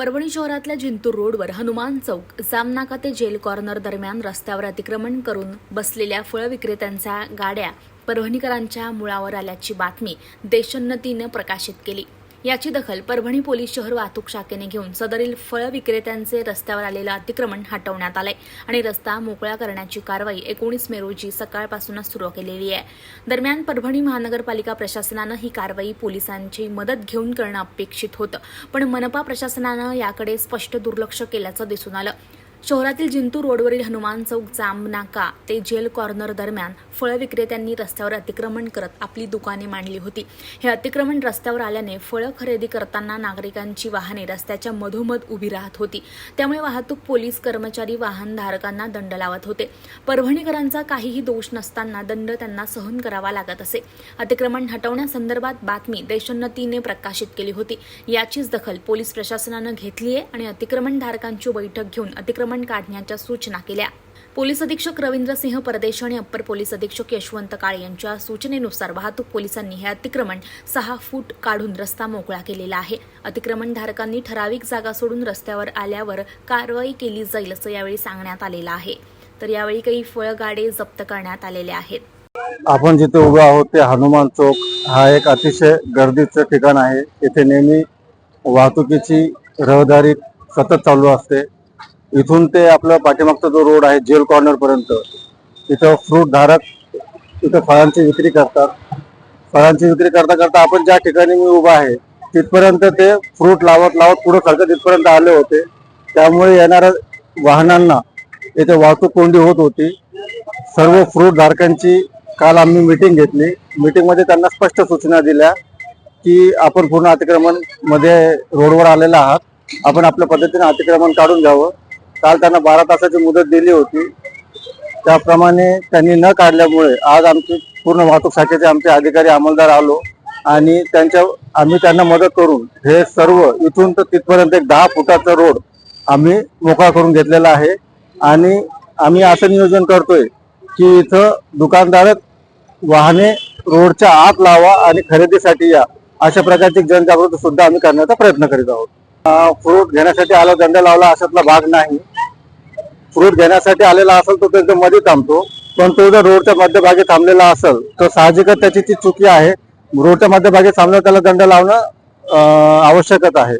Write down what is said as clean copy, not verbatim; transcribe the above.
परभणी शहरातल्या जिंतूर रोडवर हनुमान चौक जामनाका ते जेल कॉर्नर दरम्यान रस्त्यावर अतिक्रमण करून बसलेल्या फळ विक्रेत्यांच्या गाड्या परभणीकरांच्या मुळावर आल्याची बातमी देशोन्नतीने प्रकाशित केली। याची दखल परभणी पोलीस शहर वाहतूक शाखेने घेऊन सदरील फळ विक्रेत्यांचे रस्त्यावर आलेलं अतिक्रमण हटवण्यात आलंय आणि रस्ता मोकळा करण्याची कारवाई 19 मे रोजी सकाळपासूनच सुरू केलेली आहे। दरम्यान परभणी महानगरपालिका प्रशासनानं ही कारवाई पोलिसांची मदत घेऊन करणं अपेक्षित होतं, पण मनपा प्रशासनानं याकडे स्पष्ट दुर्लक्ष केल्याचं दिसून आलं। शहरातील जिंतूर रोडवरील हनुमान चौक जामनाका ते जेल कॉर्नर दरम्यान फळ विक्रेत्यांनी रस्त्यावर अतिक्रमण करत आपली दुकाने मांडली होती। हे अतिक्रमण रस्त्यावर आल्याने फळ खरेदी करताना नागरिकांची वाहने रस्त्याच्या मधोमध उभी राहत होती, त्यामुळे वाहतूक पोलीस कर्मचारी वाहनधारकांना दंड लावत होते। परभणीकरांचा काहीही दोष नसताना दंड त्यांना सहन करावा लागत असे। अतिक्रमण हटवण्यासंदर्भात बातमी देशोन्नतीने प्रकाशित केली होती। याचीच दखल पोलीस प्रशासनानं घेतली आहे आणि अतिक्रमणधारकांची बैठक घेऊन अतिक्रमण काढण्याच्या सूचना केल्या। पोलीस अधीक्षक रवींद्रसिंह परदेशी आणि अप्पर पोलीस अधीक्षक यशवंत काळे यांच्या सूचनेनुसार वाहतूक पोलिसांनी हे अतिक्रमण 6 फूट काढून रस्ता मोकळा केलेला आहे। अतिक्रमणधारकांनी ठराविक जागा सोडून रस्त्यावर आल्यावर कारवाई केली जाईल असं यावेळी सांगण्यात आलेलं आहे। तर यावेळी काही फळगाडे जप्त करण्यात आलेले आहेत। आपण जिथे उभे आहोत ते हनुमान चौक हा एक अतिशय गर्दीचं ठिकाण आहे। येथे नेहमी वाहतुकीची रहदारी सतत चालू असते। इथून ते आपला पाठीमागचा जो रोड आहे जेल कॉर्नर पर्यंत, इथं फ्रूट धारक इथं फळांची विक्री करतात। फळांची विक्री करता करता आपण ज्या ठिकाणी मी उभा आहे तिथपर्यंत ते फ्रूट लावत पुढे सरकत तिथपर्यंत आले होते। त्यामुळे येणाऱ्या वाहनांना इथे वाहतूक कोंडी होत होती। सर्व फ्रूट धारकांची काल आम्ही मीटिंग घेतली। मीटिंग मध्ये त्यांना स्पष्ट सूचना दिल्या की आपण पूर्ण अतिक्रमण मध्ये रोडवर आलेला आहात, आपण आपल्या पद्धतीने अतिक्रमण काढून घ्यावं। काल त्यांना 12 तासाची मुदत दिली होती, त्याप्रमाणे त्यांनी न काढल्यामुळे आज आमची पूर्ण वाहतूक शाखेचे आमचे अधिकारी अंमलदार आलो आणि आम्ही त्यांना मदत करून हे सर्व इथून तर तिथपर्यंत एक 10 फुटाचा रोड आम्ही मोकळा करून घेतलेला आहे। आणि आम्ही असं नियोजन करतोय की इथं दुकानदार वाहने रोडच्या आत लावा आणि खरेदीसाठी या, अशा प्रकारची जनजागृती सुद्धा आम्ही करण्याचा प्रयत्न करीत आहोत। फ्रूट घेण्यासाठी आला दंड लावला अशातला भाग नाही। फ्रूट घेण्यासाठी आलेला असेल तो त्यांच्या मध्ये थांबतो, पण तो जर रोडच्या मध्यभागी थांबलेला असेल तर साहजिकच त्याची ती चुकी आहे। रोडच्या मध्यभागी थांबल्यावर त्याला दंड लावणं आवश्यकच आहे।